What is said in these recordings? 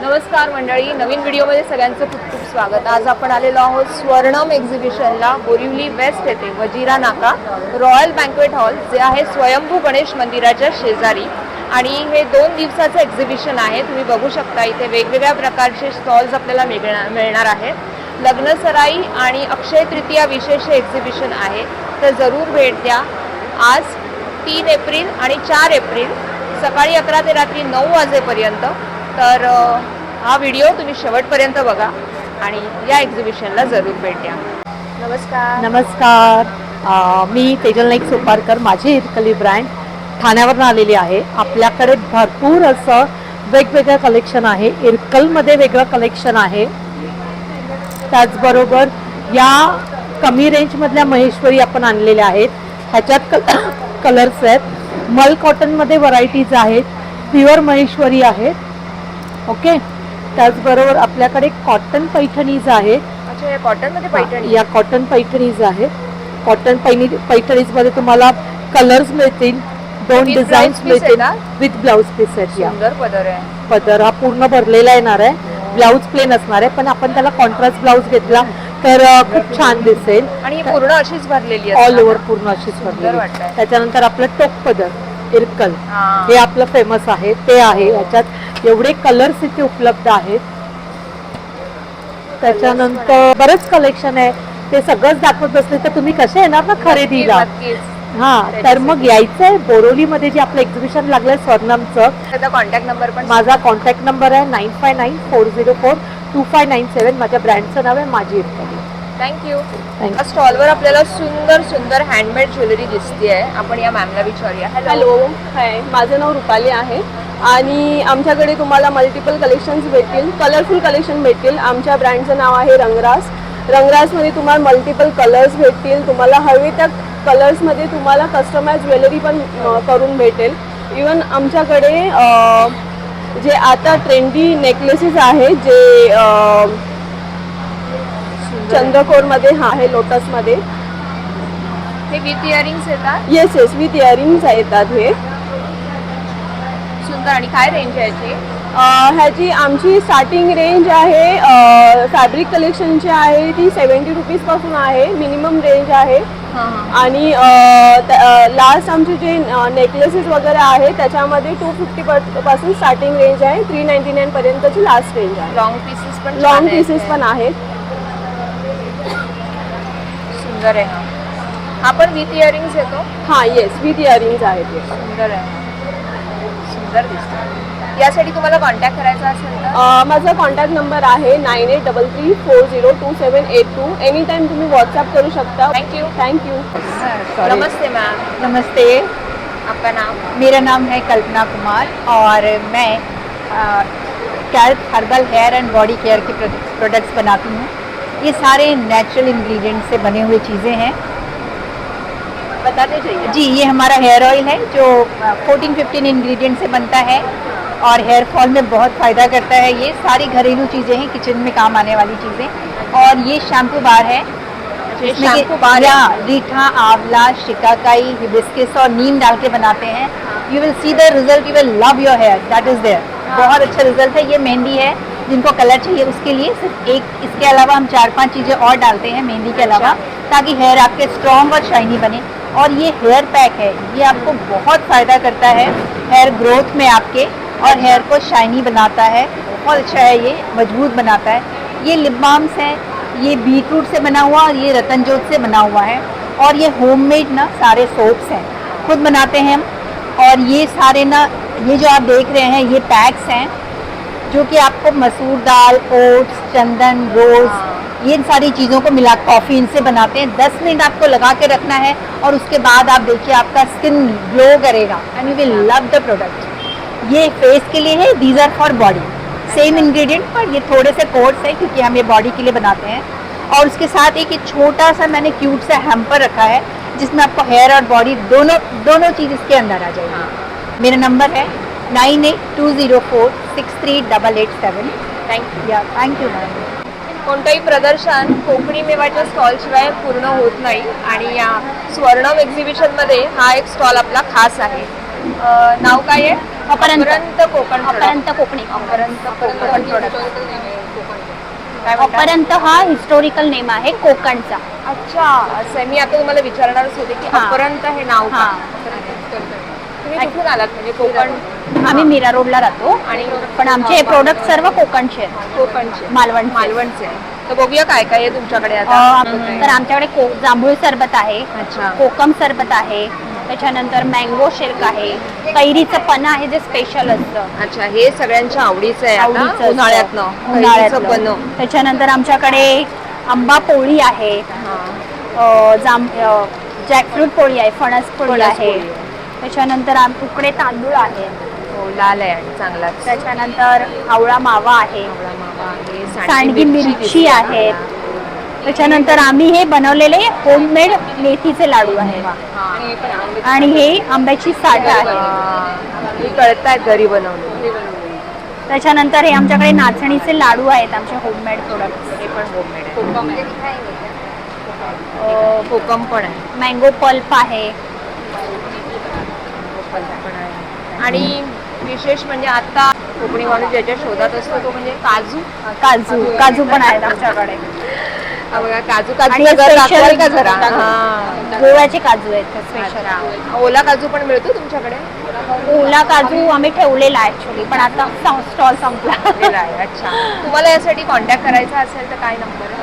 नमस्कार मंडळी, नवीन व्हिडिओमध्ये सगळ्यांचं खूप खूप स्वागत। आज आपण आलेलो आहोत स्वर्णम एक्झिबिशनला बोरिवली वेस्ट येथे वजिरा नाका रॉयल बँक्वेट हॉल जे आहे स्वयंभू गणेश मंदिराच्या शेजारी। आणि हे 2 दिवसाचं एक्झिबिशन आहे। तुम्ही बघू शकता इथे वेगवेगळ्या प्रकारचे स्टॉल्स आपल्याला मिळणार आहेत। लग्नसराई आणि अक्षय तृतीया विशेष एक्झिबिशन आहे, तर जरूर भेट द्या। आज 3 एप्रिल आणि 4 एप्रिल सकाळी 11 ते रात्री 9 वाजेपर्यंत। तर हा व्हिडिओ तुम्ही शेवटपर्यंत बघा आणि या एक्झिबिशनला जरूर भेट द्या। नमस्कार, मी तेजल नाईक सोपारकर, माझी इरकली ब्रँड ठाण्यावरून आलेली आहे। आपल्याकडे भरपूर असं वेगवेगळं कलेक्शन आहे। इरकलमध्ये वेगळं कलेक्शन आहे। त्याचबरोबर या कमी रेंजमधल्या महेश्वरी आपण आणलेल्या आहेत। ह्याच्यात कलर्स आहेत। मल कॉटनमध्ये व्हरायटीज आहेत, प्युअर महेश्वरी आहेत। ओके, त्याचबरोबर आपल्याकडे कॉटन पैठणीज आहेत। अच्छा, या कॉटनमध्ये पैठणी, या कॉटन पैठणीज आहेत। कॉटन पैठणीजमध्ये तुम्हाला कलर्स मिळतील, 2 डिझाईन्स मिळतील विथ ब्लाउज पीस आहेत। सुंदर पदर आहे। पदर हा पूर्ण भरलेला येणार आहे, ब्लाउज प्लेन असणार आहे, पण आपण त्याला कॉन्ट्रास्ट ब्लाउज घेतला तर खूप छान दिसेल। आणि पूर्ण अशीच भरलेली आहे, ऑल ओव्हर पूर्ण अशीच भरलेली आहे। त्याच्यानंतर आपलं टोक पदर इरकल हे आपलं फेमस आहे, ते आहे। याच्यात एवढे कलर्स इथे उपलब्ध आहेत। त्याच्यानंतर बरंच कलेक्शन आहे, ते सगळंच दाखवत बसले तर तुम्ही कसे येणार ना खरेदीला। हां, तर मग यायचं आहे बोरिवलीमध्ये जे आपलं एक्झिबिशन लागलंय स्वर्णमचं। त्याचा कॉन्टॅक्ट नंबर पण, माझा कॉन्टॅक्ट नंबर आहे 9594042597। माझ्या ब्रँडचं नाव आहे माझी इरकली। थँक्यू। स्टॉलवर आपल्याला सुंदर सुंदर हँडमेड ज्वेलरी दिसते आहे। आपण या मॅमला विचारूया। हॅलो, हाय, माझं नाव रुपाली आहे आणि आमच्याकडे तुम्हाला मल्टिपल कलेक्शन्स भेटतील, कलरफुल कलेक्शन भेटतील। आमच्या ब्रँडचं नाव आहे रंगराज। रंगराजमध्ये तुम्हाला मल्टिपल कलर्स भेटतील। तुम्हाला हवे त्या कलर्समध्ये तुम्हाला कस्टमाइज ज्वेलरी पण करून भेटेल। इवन आमच्याकडे जे आता ट्रेंडी नेकलेसेस आहेत, जे चंद्रकोरमध्ये आहे, लोटसमध्ये। हे विथ इयरिंग्स येतात? येस, विथ इयरिंग्स येतात हे। सुंदर। आणि काय रेंज आहे याची? ह्याची आमची स्टार्टिंग रेंज आहे, फॅब्रिक कलेक्शनची आहे ती 70 रुपीजपासून आहे, मिनिमम रेंज आहे। आणि लास्ट आमचे जे नेकलेसेस वगैरे आहे त्याच्यामध्ये 250 पासून स्टार्टिंग रेंज आहे, 399 पर्यंतची लास्ट रेंज आहे। लॉंग पीसेस पण आहेत। सुंदर आहे। हा पण विथ इयरिंग्स येतो? हां, येस, विथ इयरिंग्स आहेत ते। सुंदर आहे, सुंदर दिसतं। यासाठी तुम्हाला कॉन्टॅक्ट करायचा असेल तर माझा कॉन्टॅक्ट नंबर आहे 9833402782। एनी टाइम तुम्ही व्हाट्सएप करू शकता। Thank you. नमस्ते मैम। नमस्ते, आपका नाम? मेरा नाम है कल्पना कुमार और मैं Kalp herbal hair and body care के प्रोडक्ट्स बनाती हूँ। ये सारे नेचुरल इंग्रेडिएंट्स से बने हुए चीज़ें हैं। बताते जाइए। जी, ये हमारा हेयर ऑयल है जो 14-15 इंग्रेडिएंट से बनता है और हेयर फॉल में बहुत फ़ायदा करता है। ये सारी घरेलू चीज़ें हैं, किचन में काम आने वाली चीज़ें। और ये शैम्पू बार है, शैम्पू बार रीठा, आंवला, शिकाकाई, हिबिस्किस और नीम डाल के बनाते हैं। You will see the result, you will love your hair, that is there. बहुत अच्छा रिजल्ट है। ये मेहंदी है, जिनको कलर चाहिए उसके लिए सिर्फ एक, इसके अलावा हम 4-5 चीज़ें और डालते हैं मेहंदी के अलावा, ताकि हेयर आपके स्ट्रॉन्ग और शाइनी बने। और ये हेयर पैक है, ये आपको बहुत फ़ायदा करता है हेयर ग्रोथ में आपके, और हेयर को शाइनी बनाता है। बहुत अच्छा है, ये मजबूत बनाता है। ये लिप बाम्स हैं, ये बीटरूट से बना हुआ और ये रतनजोत से बना हुआ है। और ये होममेड ना सारे सोप्स हैं, खुद बनाते हैं हम। और ये सारे ना, ये जो आप देख रहे हैं ये पैक्स हैं, जो कि आपको मसूर दाल, ओट्स, चंदन, रोज़, ये सारी चीज़ों को मिला कॉफ़ी इनसे बनाते हैं। 10 मिनट आपको लगा के रखना है और उसके बाद आप देखिए आपका स्किन ग्लो करेगा and you will love the product. ये फेस के लिए है, these are for body, same ingredient, पर ये थोड़े से कोर्स है क्योंकि हम ये बॉडी के लिए बनाते हैं। और उसके साथ एक छोटा सा मैंने क्यूट सा हैम्पर रखा है, जिसमें आपको हेयर और बॉडी दोनों चीज़ इसके अंदर आ जाएगी। मेरा नंबर है 9820463887। Thank you ma'am. कोणतंही प्रदर्शन कोकणी मेवाच्या स्टॉलशिवाय पूर्ण होत नाही आणि या स्वर्णम एक्झिबिशनमध्ये हा एक स्टॉल आपला खास आहे। नाव काय आहे? अपरंत कोकण अपरंत कोकणी अपरंत कोकण प्रोडक्ट काय म्हणता? अपरंत हा हिस्टोरिकल नेम आहे कोकणचा. अच्छा असं आहे. मी आता तुम्हाला विचारणारच होते की हा. अपरंत हे नाव का? हा. तुम्ही कुठून आलात म्हणजे कोकण आम्ही मीरा रोडला राहतो आणि पण आमचे प्रोडक्ट सर्व कोकणचे आहेत. कोकणचे मालवणचे. मालवणचे तर बघूया काय काय आहे तुमच्याकडे आता. तर आमच्याकडे जांभूळ सरबत आहे, अच्छा कोकम सरबत आहे, त्याच्यानंतर मँगो शेक आहे, कैरीचं पण आहे जे स्पेशल असतं. अच्छा हे सगळ्यांच्या आवडीचं आहे आता आवडीचं उन्हाळ्यातनं असतं. कैरीचं बनव. उन्हाळ्यातलं. त्याच्यानंतर आमच्याकडे आंबा पोळी आहे, जॅकफ्रूट पोळी आहे, फणस पोळी फणस आहे. पोळी आहे. त्याच्यानंतर उकडे तांदूळ आहे. हो लाल आहे आणि चांगलाच. त्याच्यानंतर आवळा मावा आहे, आवळा मावा आहे, सांडगी मिरची दिसते आहेत. आपल्याला. त्याच्यानंतर आम्ही हे बनवलेले होममेड मेथीचे लाडू आहेत हा. आणि हे आंब्याची साठ आहे. हे कळतायत घरी बनवले. त्याच्यानंतर हे आमच्याकडे नाचणीचे लाडू आहेत, आमचे होममेड प्रोडक्ट. हे पण होममेड आहे. कोकम पण आहे. मँगो पल्प आहे. पण आहे. आणि विशेष म्हणजे आता कोकणी माणूस ज्याच्या शोधात असतो तो म्हणजे काजू. काजू पण आहेत आमच्याकडे. हा बघा काजू आणि काजू special दाखवाल का जरा? हा. गोव्याचे काजू आहेत स्पेशल. अच्छा. ओला काजू पण मिळतो तुमच्याकडे? ओला काजू आम्ही ठेवलेला आहे ऍक्च्युली, पण आता स्टॉल संपला. दिलेला आहे. अच्छा तुम्हाला यासाठी कॉन्टॅक्ट करायचा असेल तर काय नंबर आहे?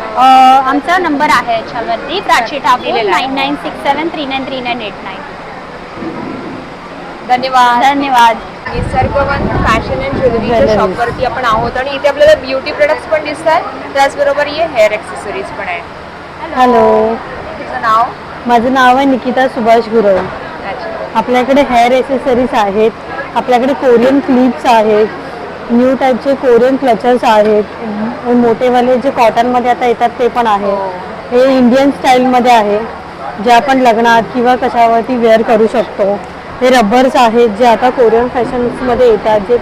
आमचा नंबर आहे याच्यावरती प्राची ठाकूर दिलेला आहे. 9967393989. धन्यवाद. धन्यवाद. निसर्गवन फॅशन अँड ज्वेलरीच्या शॉपवरती आपण आहोत आणि इथे आपल्याला ब्युटी प्रोडक्ट्स पण दिसत आहेत, त्याचबरोबर हे हेअर ॲक्सेसरीज पण आहेत. हॅलो, तुझं नाव? माझं नाव आहे निकिता सुभाष गुरव. अच्छा. आपल्याकडे हेअर ॲक्सेसरीज आहेत, आपल्याकडे कोरियन क्लिप्स आहेत, न्यू टाईपचे कोरियन क्लचर्स आहेत, हे मोठेवाले जे कॉटनमध्ये आता येतात ते पण आहे. हे इंडियन स्टाईलमध्ये आहे, जे आपण लग्नात किंवा कशावरती वेअर करू शकतो. हे रबर्स आहेत जे आता कोरियन फॅशन्समध्ये येतात, जे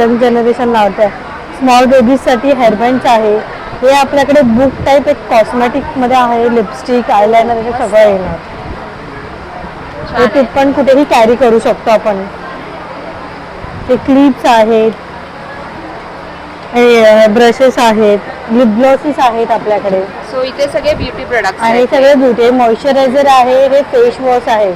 यंग जनरेशन लावतं. स्मॉल बेबीजसाठी हेअरबँड्स आहे. हे आपल्याकडे बुक टाईप एक कॉस्मेटिकमध्ये आहे, लिपस्टिक आयलायनर हे सगळं येणार. हे ते पण कुठेही कॅरी करू शकतो आपण. हे क्लिप्स आहेत, हे ब्रशेस आहेत, लिप ग्लॉसेस आहेत आपल्याकडे. सो इथे सगळे ब्युटी प्रोडक्ट्स आणि आहेत. सगळे ब्युटी मॉइश्चरायझर आहे, हे फेस वॉश आहे,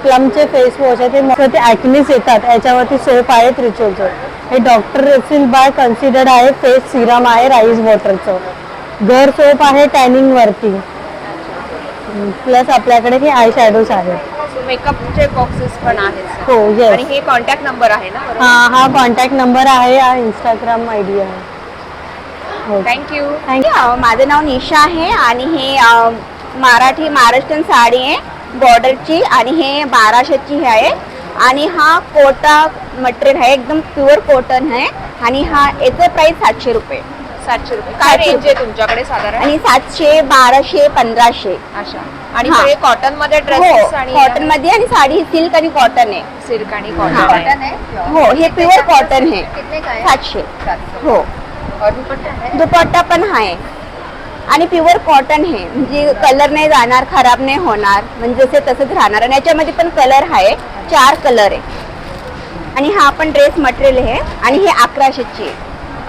प्लमचे फेस वॉश आहे. ते ॲक्नीस येतात याच्यावरती सोप आहे त्रिचोलचं. हे डॉक्टर रेसिल बाय कन्सिडर्ड आहे, फेस सिरम आहे राईस वॉटरचं. घर सोप आहे टॅनिंग वरती. प्लस आपल्याकडे हे आय शॅडोज आहेत. मेकअपचे बॉक्सेस पण आहेत. हो येस. आणि हे कॉन्टॅक्ट नंबर आहे ना? हा कॉन्टॅक्ट नंबर आहे, हा इंस्टाग्राम आय डी आहे. हो थँक्यू. थँक्यू. माझं नाव निशा आहे आणि हे महाराष्ट्रीयन साडी आहे बॉर्डरची आणि हे 1200ची हे आहे आणि हा कोटा मटेरियल आहे, एकदम प्युअर कॉटन आहे आणि हा याचं प्राइस 700 रुपये. 700 रुपये. काय 700 रेंज आहे तुमच्याकडे साधारण? आणि 700, 1200, 1500. अच्छा. आणि हा. सगळे कॉटन मध्ये हो, ड्रेसेस आणि कॉटन मध्ये आणि साडी सिल्क आणि कॉटन आहे. सिल्क आणि हा. कॉटन आहे. हो, हे प्युअर कॉटन आहे. 700. हो, दुपट्टा पण आहे आणि प्युअर कॉटन आहे, म्हणजे कलर नाही जाणार, खराब नाही होणार, म्हणजे जसे तसंच राहणार. आणि याच्यामध्ये पण कलर आहे, 4 कलर आहे. आणि हा पण ड्रेस मटेरियल आहे आणि हे 1100ची आहे.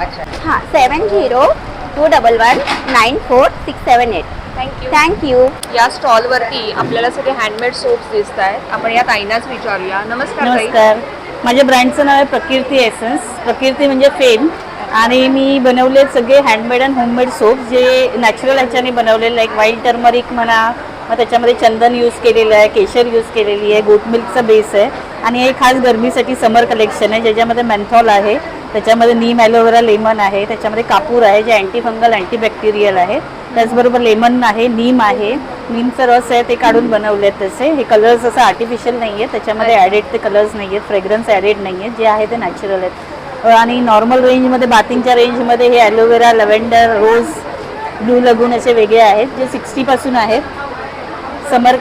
अच्छा. हां, 7021119468. थँक्यू. थँक्यू. या स्टॉल वरती आपल्याला सगळे हँडमेड सोप्स दिसत आहेत. आपण या ताईंनाच विचारूया. नमस्कार ताई. नमस्कार, माझ्या ब्रँडचं नाव आहे प्रकीर्ती एसेन्स. प्रकीर्ती म्हणजे फेम. आणि मी बनवले सगळे हँडमेड अँड होममेड सोप जे नॅचरल ह्याच्याने बनवलेलं आहे. व्हाईट टर्मरिक म्हणा, मग त्याच्यामध्ये चंदन यूज केलेलं आहे, केशर यूज केलेली आहे, गोट मिल्कचा बेस आहे. आणि हे खास गरमीसाठी समर कलेक्शन आहे, ज्याच्यामध्ये मेन्थॉल आहे, त्याच्यामध्ये नीम ॲलोवेरा लेमन आहे, त्याच्यामध्ये कापूर आहे जे अँटी फंगल अँटीबॅक्टेरियल आहे, त्याचबरोबर लेमन आहे, नीम आहे, नीमचं रस आहे ते काढून बनवले आहेत तसे. हे कलर्स असं आर्टिफिशियल नाही आहे, त्याच्यामध्ये ॲडेड ते कलर्स नाही आहेत, फ्रेग्रन्स ॲडेड नाही आहेत, जे आहे ते नॅचरल आहेत. आणि नॉर्मल रेंजमध्ये बाथिंगच्या रेंजमध्ये हे ॲलोवेरा, लव्हेंडर, रोज, ब्लू लगून असे वेगळे आहेत जे 60पासून आहेत. समर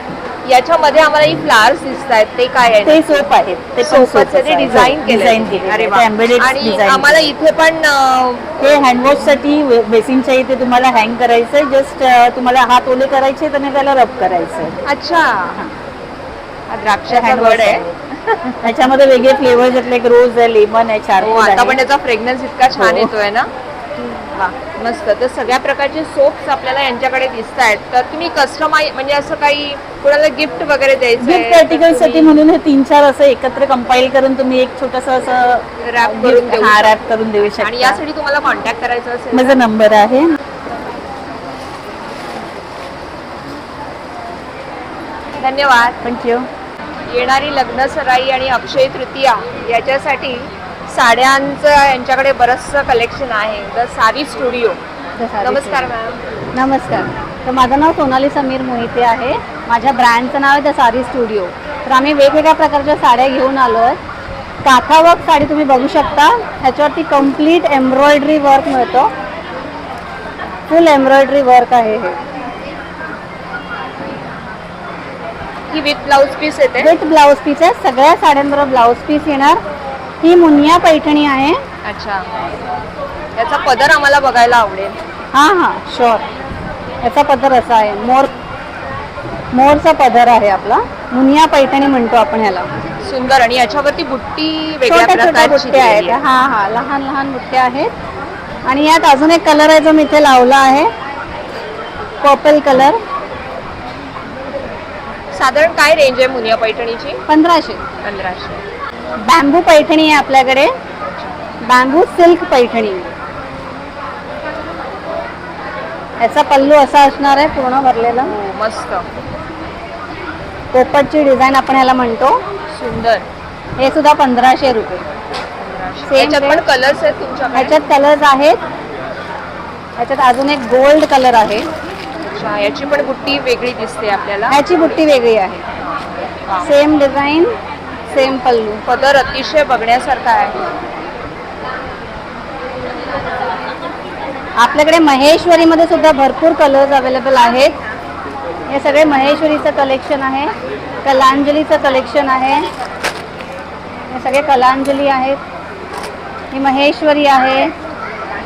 याच्यामध्ये आम्हाला ही फ्लावर्स दिसत आहेत, ते काय आहे? ते सोप आहेत, ते पण सोपाचं ते डिझाईन डिझाईन केले. केले. अरे वा. एम्बेडेड आणि डिझाईन. आम्हाला इथे पण हे हँडवॉशसाठी बेसिनच्या इथे तुम्हाला हँग करायचं आहे. जस्ट तुम्हाला हात ओले करायचे आणि त्याला रब करायचं आहे. अच्छा. हा द्राक्षाचा हँडवॉश वड आहे. आहे. त्याच्यामध्ये वेगळे फ्लेवर्स आहेत, लाईक रोज आहे, लेमन आहे, हो, चारकोल आता पण आहे. त्याचा फ्रेग्रन्स इतका छान हो. येतोय ना. वा, मस्त. तर सगळ्या प्रकारचे सोप्स आपल्याला यांच्याकडे दिसत आहेत. तर तुम्ही कस्टमाइज म्हणजे असं काही कोणाला गिफ्ट वगैरे द्यायचं गिफ्ट आर्टिकल साठी म्हणून हे 3-4 असं एकत्र कंपाईल करून तुम्ही एक छोटस असं Wrap करून देऊ शकता. रॅप करून देऊ आणि शकता. यासाठी तुम्हाला कॉन्टॅक्ट करायचा असेल माझा नंबर आहे. धन्यवाद. थँक्यू. येणारी लग्न सराई आणि अक्षय तृतीया याच्यासाठी साड्यांचं यांच्याकडे बरंचसं कलेक्शन आहे. द सारी स्टुडिओ. नमस्कार मॅम. नमस्कार. तर माझं नाव सोनाली समीर मोहिते आहे. माझ्या ब्रँडचं नाव आहे द सारी स्टुडिओ. तर आम्ही वेगवेगळ्या प्रकारच्या साड्या घेऊन आलो आहे. काथा वर्क साडी तुम्ही बघू शकता. ह्याच्यावरती कम्प्लीट एम्ब्रॉयडरी वर्क मिळतो. फुल एम्ब्रॉयडरी वर्क आहे हे. ही विथ ब्लाउज पीस येते. विथ ब्लाऊज पीस आहे. सगळ्या साड्यांबरोबर ब्लाऊज पीस येणार. ही मुनिया पैठणी आहे. अच्छा. याचा पदर आम्हाला बघायला आवडेल. हां शुअर. याचा पदर असा आहे. मोरचा पदर आहे आपला. मुनिया पैठणी म्हणतो आपण ह्याला. सुंदर. आणि याच्यावरती बुट्टी वेगळ्या छोट्या छोट्या प्रकारची बुट्ट्या आहेत. दिलेली आहे. हा लहान लहान बुट्ट्या आहेत. आणि यात अजून एक कलर आहे जो मी इथे लावला आहे, पर्पल कलर. साधारण काय रेंज आहे मुनिया पैठणीची? 1500. 1500. बॅम्बू पैठणी आहे आपल्याकडे. Bamboo silk Paithani. याचा पल्लू असा असणार आहे, पूर्ण भरलेला. हो, मस्त. पोपटची डिझाईन आपण ह्याला म्हणतो. सुंदर. हे सुद्धा 1500 रुपये. याच्यात पण कलर्स आहेत तुमच्याकडे? ह्याच्यात कलर्स आहेत. ह्याच्यात अजून एक गोल्ड कलर आहे. अच्छा. याची पण बुट्टी वेगळी दिसते आपल्याला. ह्याची बुट्टी वेगळी आहे. वा. सेम डिझाईन, सेम पल्लू. पदर अतिशय बघण्यासारखा आहे. आपल्याकडे महेश्वरीमध्ये सुद्धा भरपूर कलर्स अवेलेबल आहेत. हे सगळे महेश्वरीचं कलेक्शन आहे. कलांजलीचं कलेक्शन आहे. हे सगळे कलांजली आहेत. ही महेश्वरी आहे.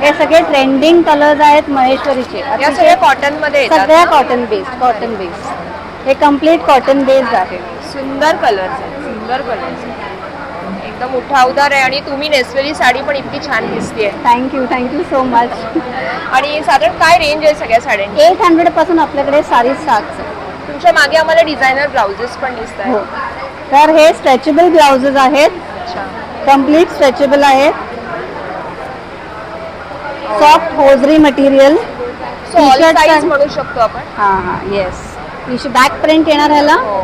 हे सगळे ट्रेंडिंग कलर्स आहेत महेश्वरीचे. या अतिशय सगळ्या कॉटन मध्ये येतात सगळ्या ना? Cotton based. हे कम्प्लीट कॉटन बेस्ड आहे. सुंदर कलर्स आहेत. सुंदर कलर्स. एकदम उठावदार आहे. आणि तुम्ही नेसलेली साडी पण इतकी छान दिसते. Thank you so much. आणि साधारण काय रेंज आहे सगळ्या साड्यांची? 800 पासून आपल्याकडे सारी स्टार्ट आहे. तुमच्या मागे आम्हाला डिझायनर ब्लाउजेस पण दिसत हो. आहेत. तर हे स्ट्रेचेबल ब्लाउजेस आहेत. अच्छा. कम्प्लीट स्ट्रेचेबल आहेत. Soft hosiery material. So all T-shirt size पण- म्हणू शकतो आपण. येस. बॅक प्रिंट येणार ह्याला. हो.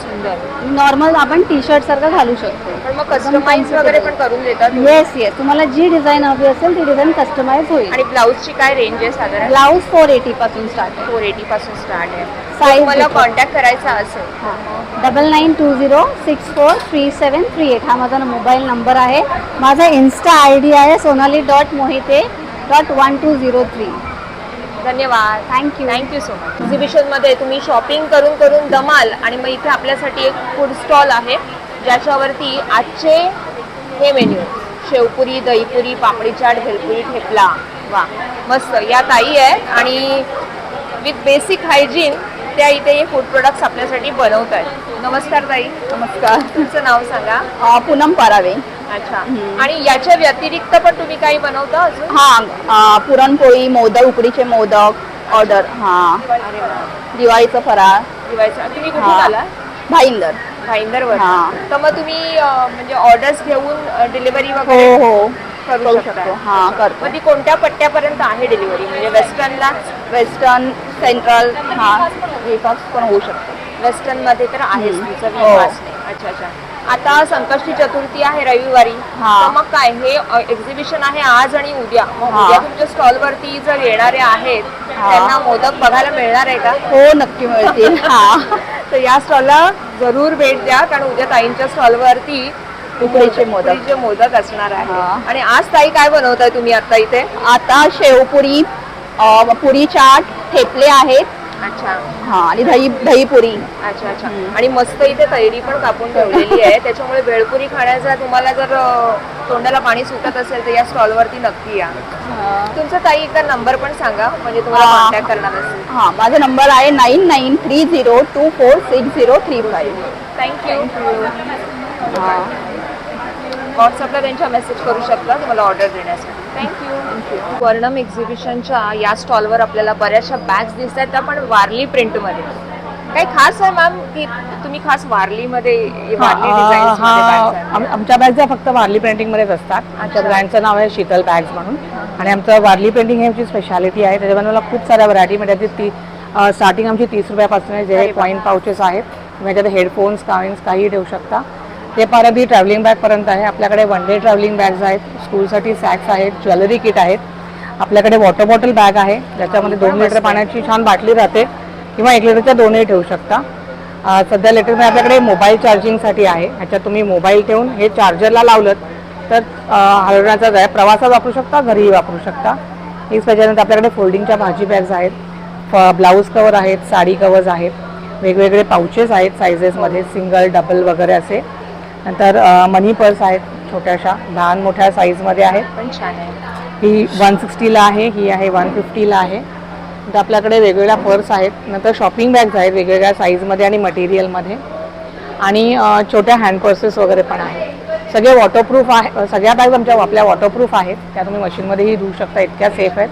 सुंदर. नॉर्मल आपण टी शर्ट सारखं घालू शकतो. पण मग कस्टमाइज वगैरे पण करून देतात? येस. तुम्हाला जी डिझाईन हवी असेल ती डिझाईन कस्टमाइज होईल. आणि ब्लाऊजची काय रेंज आहे साधारण? ब्लाऊज 480 पासून स्टार्ट आहे. 480 पासून स्टार्ट आहे. Size मला different. कॉन्टॅक्ट करायचा असेल 9920643738 हा माझा मोबाईल नंबर आहे. माझा इन्स्टा ID आहे sonali.mohite.1203. धन्यवाद. थँक्यू. Thank you so much. एक्झिबिशनमध्ये तुम्ही शॉपिंग करून करून दमाल. आणि मग इथे आपल्यासाठी एक फूड स्टॉल आहे ज्याच्यावरती आजचे हे मेन्यू: शेवपुरी, दहीपुरी, पापडी चाट, भेलपुरी, ठेपला. वा, मस्त. या ताई आहेत आणि विथ बेसिक हायजीन त्या इथे हे फूड प्रोडक्ट्स आपल्यासाठी बनवत आहेत. नमस्कार ताई. नमस्कार. तुमचं नाव सांगा. पूनम पारावे. अच्छा. आणि याच्या व्यतिरिक्त पण तुम्ही काही बनवता अजून? हा पुरणपोळी, मोदक, उकडीचे मोदक ऑर्डर. अरे वा. दिवाळीचं फराळ. दिवाळीचा. तुम्ही कुठून हा. आला? भाईंदर. भाईंदरवर. हा. तर मग तुम्ही म्हणजे ऑर्डर्स घेऊन डिलिव्हरी वगैरे हो करू शकता? करतो. मग ती कोणत्या पट्ट्यापर्यंत आहे डिलिव्हरी? म्हणजे वेस्टर्नला? वेस्टर्न, सेंट्रल, ब्रेकफास्ट पण होऊ शकतो. वेस्टर्न मध्ये तर आहेच तुमचं हो. विश्वास नाही. अच्छा अच्छा. आता संकष्टी चतुर्थी आहे रविवारी. हा. तर मग काय हे एक्झिबिशन आहे आज आणि उद्या. मग हा. उद्या तुमच्या स्टॉलवरती जर येणारे आहेत त्यांना मोदक बघायला मिळणार आहे का? हो, नक्की मिळतील. तर या स्टॉलला जरूर भेट द्या, कारण उद्या ताईंच्या स्टॉलवरती उकडीचे मोदक. उकडीचे मोदक असणार आहे. हा. आणि आज ताई काय बनवताय तुम्ही आता इथे? आता शेवपुरी, पुरी चाट, ठेपले आहेत. अच्छा आणि दहीपुरी. अच्छा अच्छा. आणि मस्त इथे तैरी पण कापून ठेवलेली आहे, त्याच्यामुळे भेळपुरी खाण्याचा तुम्हाला जर तोंडाला पाणी सुटत असेल तर या स्टॉलवरती नक्की या. तुमचा ताई एकदा नंबर पण सांगा, म्हणजे तुम्हाला कॉन्टॅक्ट करणार असेल. माझा नंबर आहे 9930246035. थँक्यू. व्हॉट्सअपला त्यांच्या मेसेज करू शकता तुम्हाला ऑर्डर देण्यासाठी. थँक्यू. वर्णम एक्झिबिशनच्या या स्टॉलवर आपल्याला बऱ्याचशा बॅग्स दिसत आहेत, त्या पण वारली प्रिंटमध्ये. काही खास आहे मॅम की तुम्ही खास वारलीमध्ये वारली डिझाईन्स? आमच्या बॅग्स फक्त वारली पेंटिंग मध्येच असतात. आमच्या ब्रँडचं नाव आहे शीतल बॅग्स म्हणून, आणि आमचं वारली पेंटिंग ही आमची स्पेशालिटी आहे. त्याच्यामध्ये मला खूप साऱ्या व्हरायटी मिळतात. ती स्टार्टिंग आमची 30 रुपयापासून आहे, जे कॉईन पाउचेस आहेत. त्याच्यात हेडफोन्स कॉईन्स काही ठेवू शकता. ते परत ही ट्रॅव्हलिंग बॅगपर्यंत आहे. आपल्याकडे 1 डे ट्रॅव्हलिंग बॅग्स आहेत, स्कूलसाठी सॅक्स आहेत, ज्वेलरी किट आहेत. आपल्याकडे वॉटर बॉटल बॅग आहे, ज्याच्यामध्ये 2 लिटर पाण्याची छान बाटली राहते, किंवा 1 लिटरच्या 2ही ठेवू शकता. सध्या लेटेस्टमध्ये आपल्याकडे मोबाईल चार्जिंगसाठी आहे. ह्याच्यात तुम्ही मोबाईल ठेवून हे चार्जरला लावलं तर हलवण्याचाच आहे. प्रवासात वापरू शकता, घरीही वापरू शकता. ही त्याच्यानंतर आपल्याकडे फोल्डिंगच्या भाजी बॅग्स आहेत, ब्लाऊज कवर आहेत, साडी कवर्स आहेत, वेगवेगळे पाउचेस आहेत सायझेसमध्ये, सिंगल डबल वगैरे असे. नंतर मनी पर्स आहेत, छोट्याशा लहान मोठ्या साईजमध्ये आहेत. पण छान आहे. ही 160ला आहे, ही आहे 150ला आहे. नंतर आपल्याकडे वेगवेगळ्या पर्स आहेत. नंतर शॉपिंग बॅग्स आहेत वेगवेगळ्या साईजमध्ये आणि मटेरियलमध्ये, आणि छोट्या हँड पर्सेस वगैरे पण आहेत. सगळे वॉटरप्रूफ आहे. सगळ्या बॅग्स आपल्या वॉटरप्रूफ आहेत. त्या तुम्ही मशीनमध्येही धुवू शकता, इतक्या सेफ आहेत.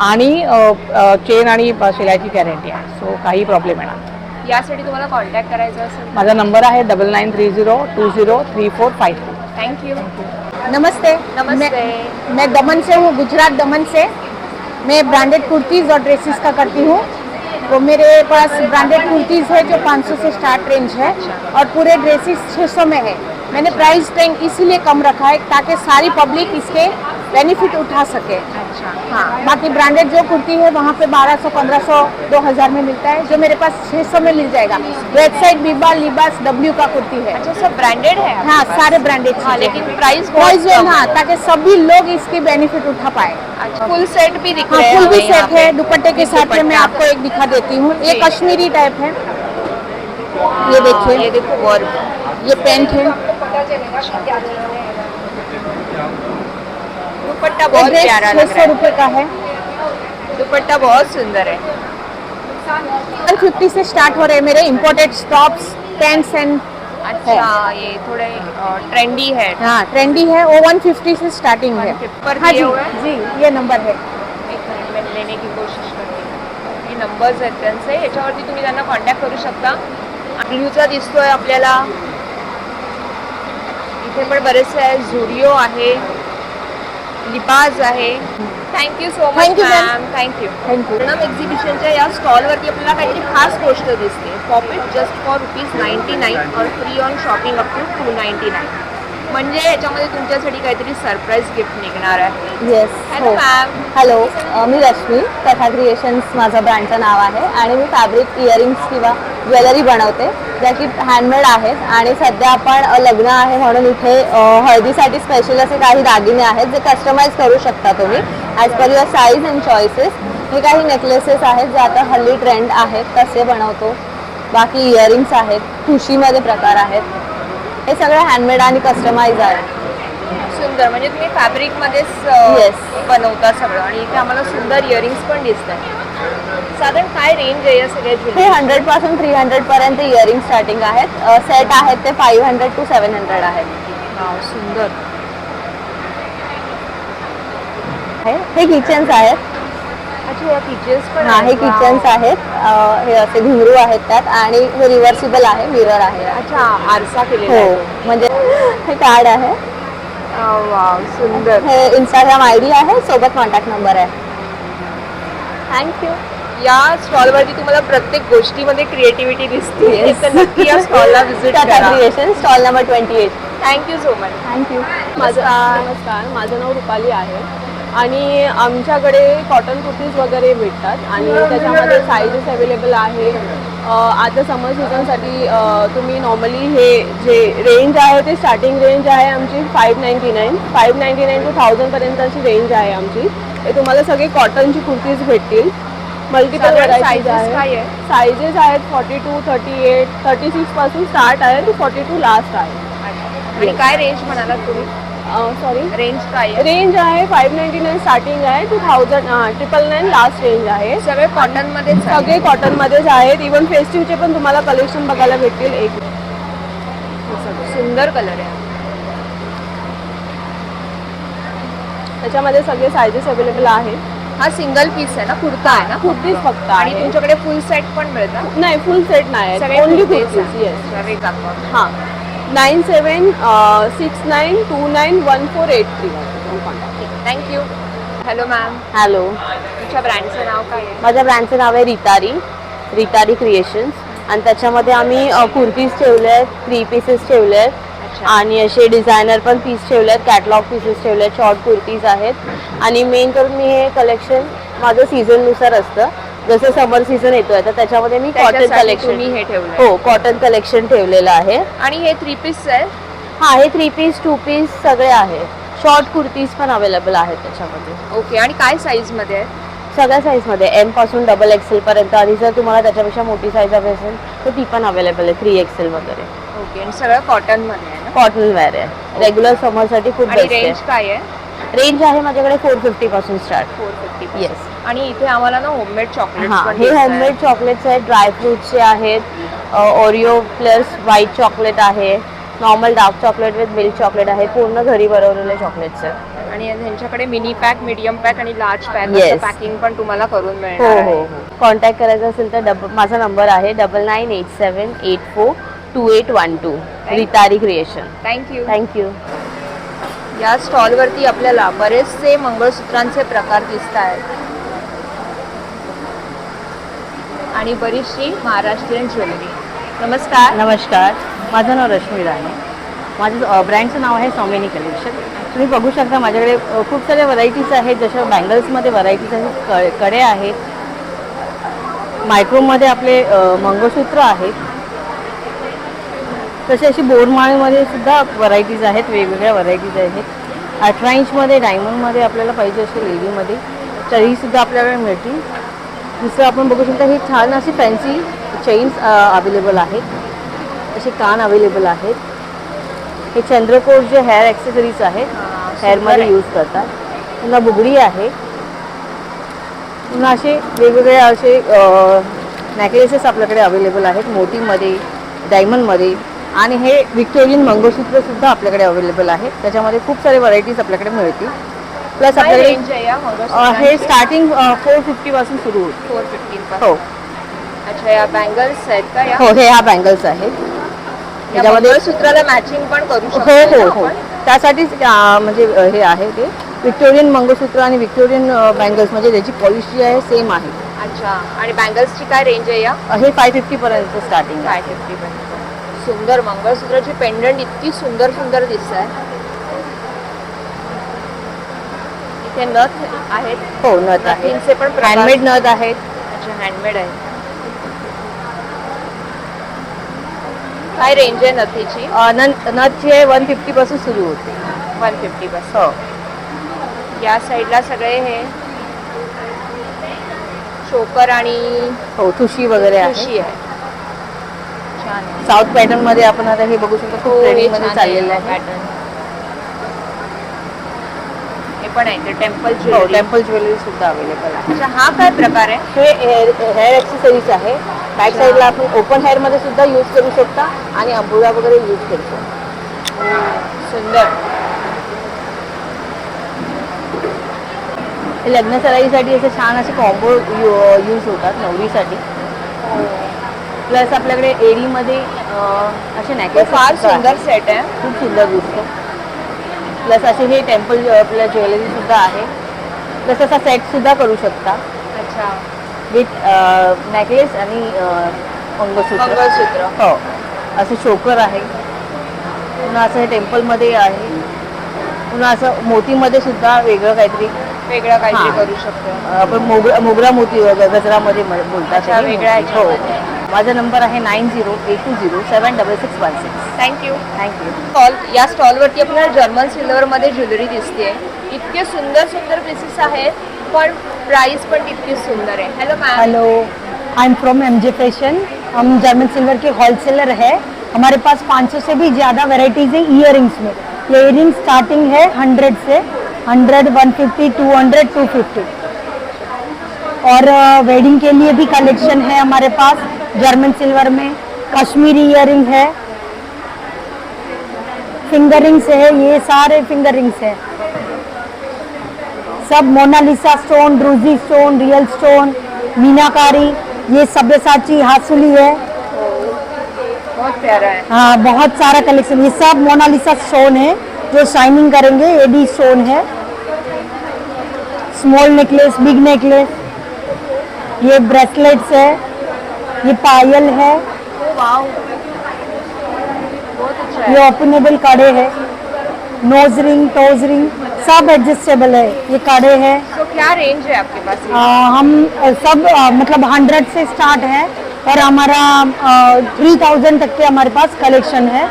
आणि चेन आणि शिलाईची गॅरंटी आहे, सो काही प्रॉब्लेम येणार नाही. यासाठी तुम्हाला कॉन्टॅक्ट करायचा असेल माझा नंबर है 9930203452. थँक्यू. नमस्ते. नमस्ते. मैं दमन से हूँ, गुजरात दमन से. मैं ब्रांडेड कुर्तीज़ और ड्रेसेस का करती हूँ. तो मेरे पास ब्रांडेड कुर्तीज़ है जो 500 से स्टार्ट रेंज है, और पूरे ड्रेसेस 600 में है. मैंने प्राइस टैग इसीलिए कम रखा है ताकि सारी पब्लिक इसके बेनिफिट उठा सके. हाँ, बाकी ब्रांडेड जो कुर्ती है वहाँ पे 1200, 1500, 2000 में मिलता है, जो मेरे पास 600 में मिल जाएगा. वेबसाइट बीबा लिबास W का कुर्ती है. अच्छा, सब ब्रांडेड है? हाँ, सारे ब्रांडेड. हाँ, लेकिन प्राइस हाँ, ताकि सभी लोग इसके बेनिफिट उठा पाए. अच्छा, फुल सेट भी दिख हाँ, रहे हैं फुल भी हमें यहाँ सेट है, पे. दुपट्टे के साथ में. मैं आपको एक दिखा देती हूँ. ये कश्मीरी टाइप है, ये देखिए. ये देखो वर्क. ये पेंट है. दुपट्टा ये बहुत ड्रेस प्यारा लग रहा 600 है. रुपये का है. दुपट्टा बहुत सुंदर है. 150 से स्टार्ट हो रहे हैं मेरे इम्पोर्टेड टॉप्स, पैंट्स एंड. अच्छा, ये थोड़े ट्रेंडी है. हाँ, ट्रेंडी है. वो 150 से स्टार्टिंग है. 150 पर हाँ दिए जी, हुए हैं? जी, ये नंबर है. एक मिनिट में लेने की कोशिश करते हैं. हे नंबर्स आहेत त्यांचे, याच्यावरती तुम्ही त्यांना कॉन्टॅक्ट करू शकता. ब्ल्यूचा दिसतोय आपल्याला, इथे पण बरेचसे आहे. झुडिओ आहे, लिबाज आहे. Thank you so much Thank you, ma'am. Ma'am. Thank you. Thank you. Varnam एक्झिबिशनच्या या स्टॉलवरती आपल्याला काहीतरी खास गोष्ट दिसते. पॉकेट जस्ट फॉर ₹99 और free on shopping up to $299. म्हणजे याच्यामध्ये तुमच्यासाठी काहीतरी सरप्राईज गिफ्ट निघणार आहे. येस. Hello ma'am. हॅलो, मी रश्मी. कथा क्रिएशन्स माझं ब्रँडचं नाव आहे, आणि मी फॅब्रिक इयरिंग्स किंवा ज्वेलरी बनवते, ज्या की हँडमेड आहेत. आणि सध्या आपण लग्न आहे म्हणून इथे हळदीसाठी स्पेशल असे काही दागिने आहेत जे कस्टमाइज करू शकता तुम्ही as per your size and choices. हे काही नेकलेसेस आहेत जे आता हल्ली ट्रेंड आहेत, तसे बनवतो. बाकी इयरिंग्स आहेत, ठुशीमध्ये प्रकार आहेत. हे सगळं हँडमेड आणि कस्टमाइज आहे. सुंदर, म्हणजे तुम्ही फॅब्रिक मध्येच Yes. बनवता सगळं. आणि इथे आम्हाला सुंदर इयरिंग्स पण दिसत आहेत. साधारण काय रेंज आहे या सगळ्या हे ज्वेलरी? 100 पासून 300 पर्यंत इयरिंग स्टार्टिंग आहेत. सेट आहेत ते 500 to 700 आहेत. सुंदर. हे किचन्स आहेत. अच्छा, या फीचर्स पण हा, हे आहेत. Kitchens Wow. आहेत. हे असे घुंगरू आहेत त्यात, आणि हे रिव्हर्सिबल आहे, मिरर आहे. अच्छा, आरसा केलेला हो, आहे. म्हणजे हे कार्ड आहे. वाव, सुंदर. हे इंस्टाग्राम ID आहे, सोबत कॉन्टॅक्ट नंबर आहे. थँक्यू. या स्टॉलवरती तुम्हाला प्रत्येक गोष्टीमध्ये क्रिएटिव्हिटी दिसते. Yes. तर नक्की या स्टॉलला व्हिजिट कथा करा. Creation, stall number 28. Thank you so much. Thank you. नमस्कार, माझं नाव रुपाली आहे, आणि आमच्याकडे कॉटन कुर्तीज वगैरे भेटतात, आणि त्याच्यामध्ये साईजेस अवेलेबल आहे. आता समर सीझनसाठी तुम्ही नॉर्मली हे जे रेंज आहे ते स्टार्टिंग रेंज आहे आमची 599 to 1000पर्यंतची रेंज आहे आमची. हे तुम्हाला सगळे कॉटनची कुर्तीज भेटतील. मल्टिपल साधारण व्हरायटीज sizes काय आहे. आहे? साईजेस आहेत 42, 38, 36 पासून स्टार्ट आहे ते 42 लास्ट आहे. आणि काय रेंज म्हणालात तुम्ही? सॉरी, रेंज काय आहे? रेंज आहे 599 स्टार्टिंग आहे, 999 लास्ट रेंज आहे. सगळे कॉटन मध्ये सगळे कॉटन मध्येच आहेत. इव्हन फेस्टिव्हचे पण तुम्हाला कलेक्शन बघायला भेटतील. एक सुंदर कलर आहे. त्याच्यामध्ये सगळे सायझेस अवेलेबल आहेत. हा सिंगल पीस आहे ना, कुर्ता आहे ना कुर्तीज फक्त आणि आहे. तुमच्याकडे फुल सेट पण मिळतात. नाही, फुल सेट नाही, ओनली कुर्तीज. येस. हां, 9769291483. थँक्यू. हॅलो मॅम, हॅलो, तुमच्या ब्रँडचं नाव काय आहे? माझ्या ब्रँडचं नाव आहे रितारी क्रिएशन्स आणि त्याच्यामध्ये आम्ही कुर्तीज ठेवले आहेत, 3 पीसेस ठेवले आहेत आणि असे डिझायनर पण पीस ठेवले आहेत, कॅटलॉग पीसेस ठेवले आहेत, शॉर्ट कुर्तीज आहेत आणि मेन करून मी हे कलेक्शन माझं सीझननुसार असतं. जसं समर सीझन येतोय तर त्याच्यामध्ये मी कॉटन त्याच्यासाठी कलेक्शन तुम्ही हे ठेवलंय. हो, कॉटन कलेक्शन ठेवलेलं आहे. आणि हे 3 पीस आहे. हा, हे 3 पीस 2 पीस सगळे आहे. शॉर्ट कुर्तीज पण अवेलेबल आहेत त्याच्यामध्ये. ओके, आणि काय साईज मध्ये आहे? सगळ्या साईजमध्ये, एम पासून XXL पर्यंत आणि जर तुम्हाला त्याच्यापेक्षा मोठी साईज हवी असेल तर ती पण अवेलेबल आहे, 3XL वगैरे. ओके, आणि सगळं कॉटन मध्ये आहे ना? कॉटन वेअर आहे, रेग्युलर समरसाठी खूप आणि बेस्ट रेंज आहे. काय आहे? रेंज आहे माझ्याकडे 450 पासून स्टार्ट. 450. येस. आणि इथे आम्हाला ना होममेड चॉकलेट हां, पण हे होममेड चॉकलेट्स आहेत, ड्रायफ्रुट्सचे आहेत, ओरिओ प्लस व्हाईट चॉकलेट आहे, normal dark chocolate with milk chocolate आहे, पूर्ण घरी बनवलेले चॉकलेट्स आहेत. आणि यांच्याकडे मिनी पॅक, मीडियम पॅक आणि लार्ज पॅक Yes. पॅकिंग पण तुम्हाला करून हो मिळणार हो आहे. हो. कॉन्टॅक्ट करायचा असेल तर माझा नंबर आहे 9987842812. रितारी क्रिएशन. थँक्यू. थँक्यू. या स्टॉलवरती आपल्याला बरेचसे मंगळसूत्रांचे प्रकार दिसत आहेत आणि बरीचशी महाराष्ट्रीयन ज्वेलरी. नमस्कार. नमस्कार, माझं नाव रश्मी राणे. माझं ब्रँडचं नाव आहे सौमिनी कलेक्शन. तुम्ही बघू शकता माझ्याकडे खूप साऱ्या व्हरायटीज आहेत. जशा बँगल्समध्ये व्हरायटीज आहेत, कडे आहेत, मायक्रोमध्ये आपले मंगळसूत्र आहेत, तसे अशी बोरमाळीमध्ये सुद्धा व्हरायटीज आहेत, वेगवेगळ्या व्हरायटीज आहेत. 18 इंचमध्ये डायमंडमध्ये आपल्याला पाहिजे असेल लेडीमध्ये तरीसुद्धा आपल्याकडे मिळतील. दुसरं आपण बघू शकता हे छान अशी फॅन्सी चेन्स अवेलेबल आहेत, असे कान अवेलेबल आहेत. हे चंद्रकोर जे हेअर ॲक्सेसरीज आहेत, हेअरमध्ये यूज करतात. पुन्हा बुगडी आहे. पुन्हा असे वेगवेगळे असे नेकलेसेस आपल्याकडे अवेलेबल आहेत, मोतीमध्ये, डायमंडमध्ये. आणि हे व्हिक्टोरियन मंगळसूत्रसुद्धा आपल्याकडे अवेलेबल आहेत. त्याच्यामध्ये खूप सारे व्हरायटीज आपल्याकडे मिळतील. प्लस काय आपल्याकडे रेंज आहे या मंगळसूत्रांची? हे स्टार्टिंग 450 पासून सुरू होतं. 415 हो अच्छा, या बँगल्स आहेत का या? हो, हे ह्या बँगल्स आहेत. या त्याच्यामध्ये मंगळसूत्राला मॅचिंग पण करू शकतो हो हो ना हो, आपण? त्यासाठीच म्हणजे हे आहे ते व्हिक्टोरियन मंगळसूत्र आणि व्हिक्टोरियन बँगल्स, म्हणजे त्याची पॉलिश जी आहे सेम आहे. अच्छा, आणि बँगल्सची काय रेंज आहे या? हे 550 पर्यंत स्टार्टिंग आहे. 550 पर्यंत. सुंदर मंगळसूत्राची पेंडंट इतकी सुंदर सुंदर दिसत आहे. इथे नथ आहेत. हो, नथ आहे, नथींचे पण प्रकार. हँडमेड नथ आहेत. अच्छा, हँडमेड आहे. काय रेंज आहे नथीची? नथची आहे 150 पासून सुरू होते. 150 पासून. हो, या साईडला सगळे हे चोकर आणि हो, ठुशी वगैरे आहे. ठुशी आहे. छान आहे. साऊथ पॅटर्न मध्ये आपण आता हे बघू शकतो, खूप हो, हे ट्रेंडिंग मध्ये छान चाललेलं आहे आहे. पॅटर्न. हे पण आहे ते टेम्पल हो, ज्वेलरी. टेम्पल ज्वेलरी सुद्धा अवेलेबल आहे. अच्छा, हा काय प्रकार आहे? हे हेअर ॲक्सेसरीज आहे. बॅक साईडला आपण ओपन हेअर मध्ये सुद्धा यूज करू शकता आणि अंबुळा वगैरे यूज करू शकता. सुंदर. हे लग्न सराईसाठी असे छान असे कॉम्बो यूज होतात नवरीसाठी. प्लस आपल्याकडे एरीमध्ये असे नेकलेस फार सुंदर सेट आहे. खूप सुंदर दिसतो. प्लस असे हे टेम्पल आपल्या ज्वेलरी सुद्धा आहे. प्लस असा सेट सुद्धा करू शकता अच्छा, विथ नेकलेस आणि मंगळसूत्र. मंगळसूत्र. हो, असे चोकर आहे. पुन्हा असं हे टेम्पलमध्ये आहे. पुन्हा असं मोतीमध्ये सुद्धा वेगळं काहीतरी वेगळं काहीतरी हां. करू शकतो. आपण मोगरा मोती गजरामध्ये बोलतात. अच्छा, हे वेगळ्या मोती. हो, ह्याच्यामध्ये. माझा नंबर आहे 9082076616. थँक्यू. थँक्यू. या स्टॉलवरती आपल्याला जर्मन सिल्वर मध्ये ज्वेलरी दिसते. इतके सुंदर सुंदर पीसेस आहेत, पण प्राइस पण तितकीच सुंदर आहे. Hello ma'am. Hello, I am from MJ fashion. हम जर्मन सिल्वर के होलसेलर है. हमारे पास 500 से भी ज़्यादा वेराइटीज़ है ईयरिंग्स में. ये ईयरिंग स्टार्टिंग है 100 से, 100, 150, 200, 250. और वेडिंग के लिए भी कलेक्शन है हमारे पास जर्मन सिल्वर में. कश्मीरी ईयरिंग है, फिंगर रिंग्स है, ये सारे फिंगर रिंग्स है, सब Mona Lisa stone, druzy stone, real stone, meenakari, ये सब्यसाची हासुली है। बहुत प्यारा है। हाँ, बहुत सारा कलेक्शन, ये सब मोनालिसा स्टोन है जो शाइनिंग करेंगे, एडी स्टोन है। स्मॉल नेकलेस, बिग नेकलेस, ये ब्रेसलेट्स है, ये पायल है, वाव, बहुत अच्छा है। ये ओपनेबल कड़े है, नोज रिंग, टोज रिंग, सब एडजस्टेबल है। ये कड़े है। तो क्या रेंज है आपके पास ये? हम सब मतलब 100 से स्टार्ट है और हमारा 3000 तक के हमारे पास कलेक्शन है।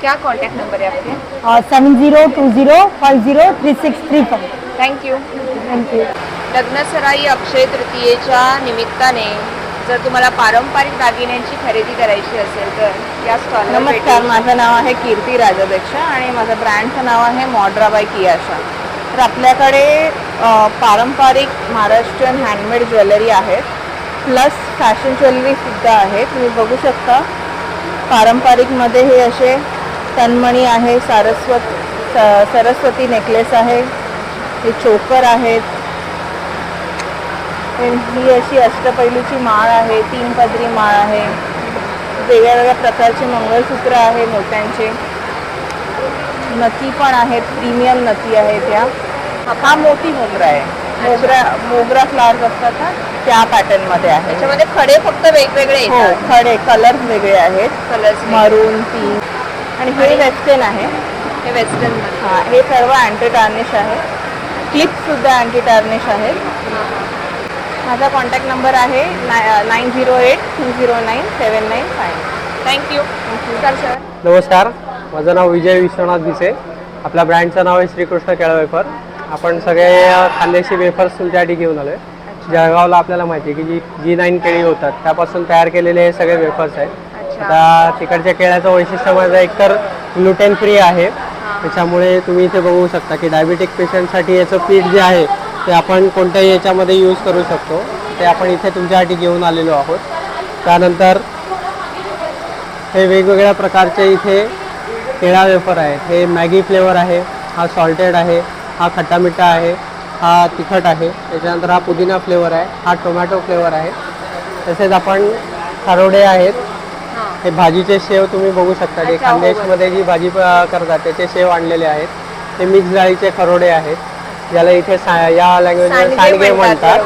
क्या कॉन्टैक्ट नंबर है आपके? 7020503635। Thank you. Thank you. लग्नसराई अक्षय तृतीयेच्या निमित्ताने जर तुम्हाला पारंपरिक दागिन्यांची खरेदी करायची असेल तर या स्टॉलवर नमस्कार, माझं नाव आहे कीर्ती राजाध्यक्ष आणि माझं ब्रँडचं नाव आहे मॉड्रा बाय कियाशा. तर आपल्याकडे पारंपरिक महाराष्ट्रीयन हँडमेड ज्वेलरी आहेत, प्लस फॅशन ज्वेलरीसुद्धा आहे. तुम्ही बघू शकता पारंपरिकमध्ये हे असे तन्मणी आहे, सरस्वती नेकलेस आहे, हे चोकर आहेत, ही अशी अष्टपैलूची माळ आहे, 3 पदरी माळ आहे, वेगळ्या वेगळ्या प्रकारचे मंगळसूत्र आहे मोत्यांचे, नथी पण आहेत, प्रीमियम नथी आहेत त्या. हा मोती मोगरा आहे, मोगरा फ्लावर्स असतात ना त्या पॅटर्नमध्ये आहे. त्याच्यामध्ये खडे फक्त वेगवेगळे हो, येतात. खडे कलर्स वेगळे आहेत, कलर्स मरून, पिंक आणि हे वेस्टर्न आहे. हे वेस्टर्न हां, हे सर्व अँटी टार्निश आहे, क्लिपसुद्धा अँटी टार्निश आहेत. माझा कॉन्टॅक्ट नंबर आहे 9082097995. थँक्यू. सर नमस्कार, माझं नाव विजय विश्वनाथ भिसे. आपल्या ब्रँडचं नाव आहे श्रीकृष्ण केळं वेफर. आपण सगळे खानदेशी वेफर्स तुमच्यासाठी घेऊन आलो आहे. जळगावला आपल्याला माहिती आहे की G9 केळी होतात त्यापासून तयार केलेले हे सगळे वेफर्स आहेत. आता तिकडच्या केळ्याचं वैशिष्ट्य माझं एकतर ग्लुटेन फ्री आहे, त्याच्यामुळे तुम्ही इथे बघू शकता की डायबिटिक पेशंटसाठी याचं पीठ जे आहे ते आपण कोणत्याही याच्यामध्ये यूज करू शकतो. ते आपण इथे तुमच्यासाठी घेऊन आलेलो आहोत. त्यानंतर हे वेगवेगळ्या प्रकारचे इथे केळा वेफर आहेत. हे मॅगी फ्लेवर आहे, हा सॉल्टेड आहे, हा खट्टा मिठा आहे, हा तिखट आहे, त्याच्यानंतर हा पुदिना फ्लेवर आहे, हा टोमॅटो फ्लेवर आहे. तसेच आपण खारोडे आहेत, हे भाजीचे शेव तुम्ही बघू शकता. जे खानदेशमध्ये जी भाजी करतात त्याचे शेव आणलेले आहेत. हे मिक्स डाळीचे खरोडे आहेत, ज्याला इथे या लँग्वेजमध्ये सांडगे म्हणतात.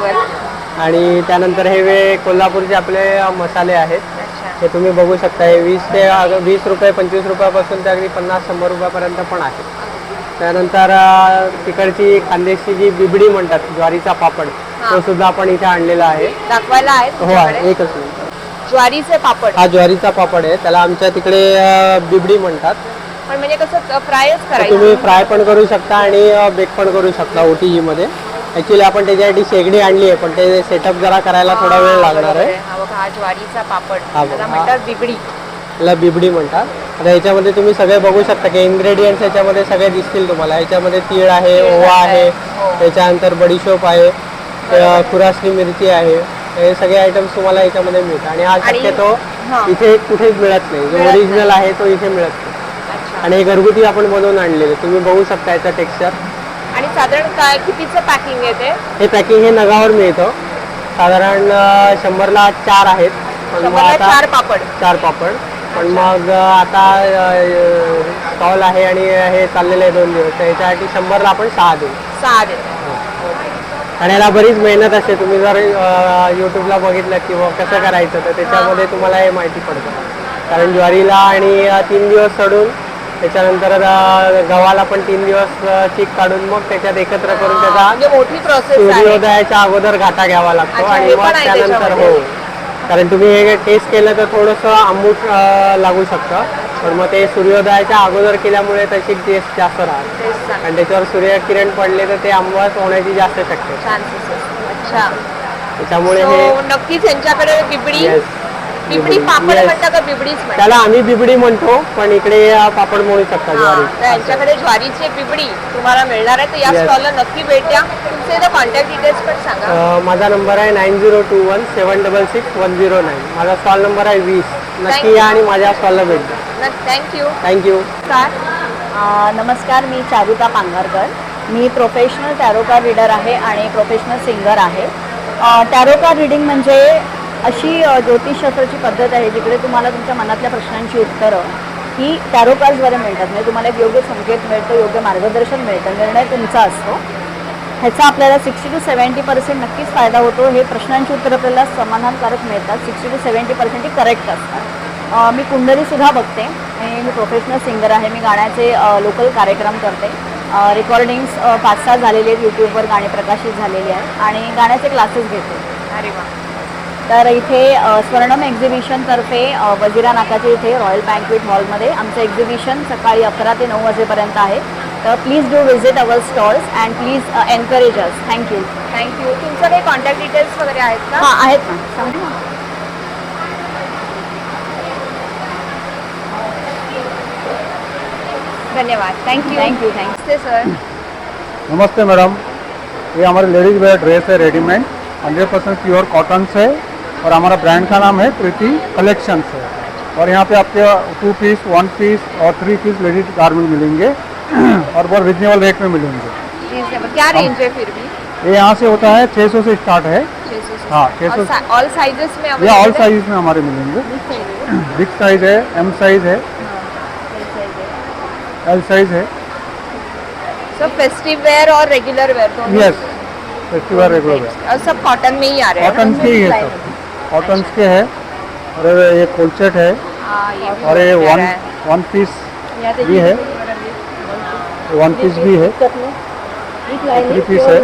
आणि त्यानंतर हे कोल्हापूरचे आपले मसाले आहेत, हे तुम्ही बघू शकता. हे 20 रुपये 25 रुपयापासून ते अगदी 50-100 रुपयापर्यंत पण आहे. त्यानंतर तिकडची खानदेशी जी बिबडी म्हणतात, ज्वारीचा पापड, तो सुद्धा आपण इथे आणलेला आहे. दाखवायला आहे हो तुमच्याकडे? आहे, एकच मिनिट. ज्वारीचे पापड. हा ज्वारीचा पापड आहे, त्याला आमच्या तिकडे बिबडी म्हणतात. पण म्हणजे कसं फ्रायच तर करायचं? तुम्ही फ्राय पण करू शकता आणि बेक पण करू शकता OTG मध्ये. ॲक्च्युली आपण त्याच्यासाठी शेगडी आणली आहे, पण ते सेटअप जरा करायला थोडा वेळ लागणार आहे. हा बघा, हा ज्वारीचा पापड, हा त्याला बघा. म्हणतात बिबडी. त्याला बिबडी म्हणतात. आता ह्याच्यामध्ये तुम्ही सगळे बघू शकता की इन्ग्रेडियंट्स याच्यामध्ये सगळे दिसतील तुम्हाला. ह्याच्यामध्ये तीळ आहे, ओवा आहे, त्याच्यानंतर बडीशोप आहे, खुरासणी मिरची आहे, हे सगळे आयटम्स तुम्हाला याच्यामध्ये मिळतात. आणि हा शक्यतो इथे कुठेच मिळत नाही, जो ओरिजिनल आहे तो इथे मिळत नाही. आणि हे घरगुती आपण बनवून आणलेले, तुम्ही बघू शकता याचं टेक्स्चर. आणि साधारण काय कितीचं पॅकिंग येते? हे पॅकिंग हे नगावर मिळतं. साधारण 100ला 4 आहेत. पण मग आता 4 पापड. 4 पापड. पण मग आता स्टॉल आहे आणि हे चाललेलं आहे 2 दिवस, तर याच्यासाठी 100ला आपण 6 देऊ. 6 देते. आणि याला बरीच मेहनत असते. तुम्ही जर यूट्यूबला बघितलं किंवा कसं करायचं तर त्याच्यामध्ये तुम्हाला हे माहिती पडतं. कारण ज्वारीला आणि 3 दिवस सडून, त्याच्यानंतर गव्हाला पण 3 दिवस चीक काढून मग त्याच्यात एकत्र करून त्याचा म्हणजे मोठी प्रोसेस आहे. सूर्योदयाच्या अगोदर घाटा घ्यावा लागतो. अच्छा, आणि हे मग पण आहे त्यानंतर त्याच्यामध्ये? हो, कारण तुम्ही हे टेस्ट केलं तर थोडंसं आंबूट लागू शकतं, पण मग ते सूर्योदयाच्या अगोदर केल्यामुळे त्याची टेस्ट जास्त राहते. आणि त्याच्यावर सूर्यकिरण पडले तर ते आंबट होण्याची जास्त शक्यता. अच्छा. त्याच्यामुळे So, हे नक्कीच यांच्याकडे बिबडी Yes. बिबडी पापड Yes. म्हणता का बिबडीच म्हणता? त्याला आम्ही बिबडी म्हणतो, पण इकडे पापड म्हणू शकता हा, ज्वारी. तर यांच्याकडे ज्वारीची बिबडी तुम्हाला मिळणार आहे. तर या Yes. स्टॉलला नक्की भेट द्या. तुमचे इथं कॉन्टॅक्ट डिटेल्स पण सांगा. माझा नंबर आहे 9021766109. माझा स्टॉल नंबर आहे 20. नक्की you. या आणि माझ्या स्टॉलला भेट द्या. थँक्यू. थँक्यू. काय नमस्कार, मी चारुता पांघरकर. मी प्रोफेशनल टॅरो कार्ड रीडर आहे आणि प्रोफेशनल सिंगर आहे. टॅरो कार्ड रीडिंग म्हणजे अशी ज्योतिषशास्त्राची पद्धत आहे जिकडे तुम्हाला तुमच्या मनातल्या प्रश्नांची उत्तरं ही टॅरो कार्ड्सद्वारे मिळतात. म्हणजे तुम्हाला एक योग्य संकेत मिळतो, योग्य मार्गदर्शन मिळतं, निर्णय तुमचा असतो. ह्याचा आपल्याला 60 to 70% नक्कीच फायदा होतो. हे प्रश्नांची उत्तरं आपल्याला समाधानकारक मिळतात. 60 to 70% ही करेक्ट असतात. मी कुंडलीसुद्धा बघते आणि मी प्रोफेशनल सिंगर आहे. मी गाण्याचे लोकल कार्यक्रम करते. रेकॉर्डिंग्स 5-6 झालेले आहेत, यूट्यूबवर गाणे प्रकाशित झालेले आहेत आणि गाण्याचे क्लासेस घेते. अरे वा. तर इथे स्वर्णम एक्झिबिशनतर्फे वजिरा नाकाच्या इथे रॉयल बँक्वेट हॉलमध्ये आमचं एक्झिबिशन सकाळी 11 ते 9 वाजेपर्यंत आहे. तर please do visit our stalls and please encourage us. Thank you. Thank you. तुमचं काही कॉन्टॅक्ट डिटेल्स वगैरे आहेत का? हां, आहेत ना, सांगू ना. धन्यवाद. थँक्यू. थँक्यू. नमस्ते सर. नमस्ते मैडम, ये हमारे लेडीज वेयर ड्रेस है रेडीमेड, 100% प्योर कॉटन से और हमारा ब्रांड का नाम है प्रीति कलेक्शंस है. और यहाँ पे आपके 2 पीस, 1 पीस और 3 पीस लेडीज गारमेंट मिलेंगे और बहुत रिजनेबल रेट में मिलेंगे. रीजनेबल क्या रेंज है फिर भी? ये यहाँ से होता है 600 से स्टार्ट है. 600 से? हाँ, 600. ऑल साइजेस में ये available ऑल है? साइज में हमारे मिलेंगे. बिग साइज है, एम साइज है, एल साइज है. सब फेस्टिव वेयर और रेगुलर वेयर दोनों? यस, फेस्टिवल रेगुलर है. और सब कॉटन में ही आ रहे हैं? कॉटन के ही है सब, कॉटन के है. और ये कोलचेट है हाँ, ये भी और ये बहुत प्यारा है। वन पीस भी है, 1 पीस भी है, 3 पीस है.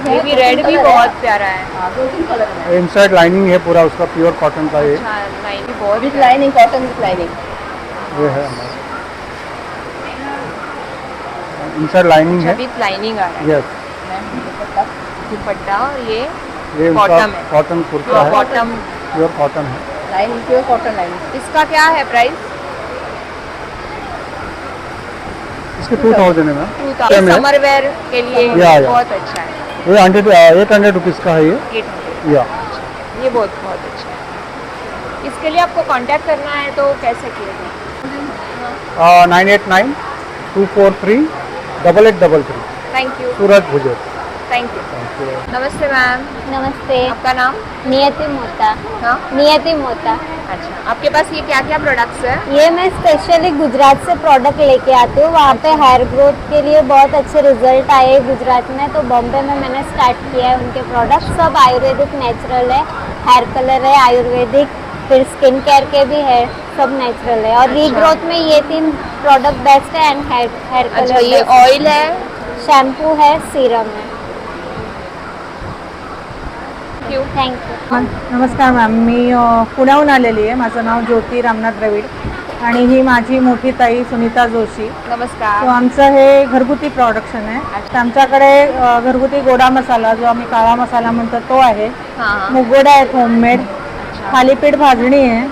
ये भी रेड भी बहुत प्यारा है. इनसाइड लाइनिंग है पूरा उसका प्योर कॉटन का. ये अच्छा, लाइन भी बहुत with lining, cotton with lining. ये है हमारा इनसाइड लाइनिंग है. विथ लाइनिंग आ रहा है. यस, दुपट्टा और ये ये उनका बॉटम है. कॉटन कुर्ता है, बॉटम. प्योर कॉटन है. Lining, pure cotton lining. इसका क्या है प्राइस? इसके 2000 है मैम. 2000. समर वेयर के लिए या. बहुत अच्छा है. ये 800 रुपीज़ का है ये. 800. या ये बहुत अच्छा है. इसके लिए आपको कांटेक्ट करना है तो कैसे किया? 989-243-8833. Thank you. Suraj Bhujar. Thank you. नमस्ते मैम. नमस्ते. आपका नाम? नियति मोता. हाँ. नियति मोता. अच्छा, आपके पास ये क्या क्या प्रोडक्ट्स है? ये मैं स्पेशली गुजरात से प्रोडक्ट लेके आती हूँ. वहाँ पे हेयर ग्रोथ के लिए बहुत अच्छे रिजल्ट आए गुजरात में, तो बॉम्बे में मैंने स्टार्ट किया है उनके प्रोडक्ट. सब आयुर्वेदिक नेचुरल है, हेयर कलर है आयुर्वेदिक, फिर स्किन केयर के भी है, सब नेचुरल है. और रीग्रोथ में ये 3 प्रोडक्ट बेस्ट है एंड हेयर अच्छा, कलर. ये ऑयल है, शैम्पू है, सीरम है. क्यों? थँक्यू. नमस्कार मॅम, मी पुण्याहून आलेली आहे. माझं नाव ज्योती रामनाथ द्रविड आणि ही माझी मोठी ताई सुनीता जोशी. नमस्कार. तो आमचं हे घरगुती प्रोडक्शन आहे. तर आमच्याकडे घरगुती गोडा मसाला, जो आम्ही काळा मसाला म्हणतो, तो आहे. हाँ. मुगवडा आहेत होममेड, थालीपीठ भाजणी आहे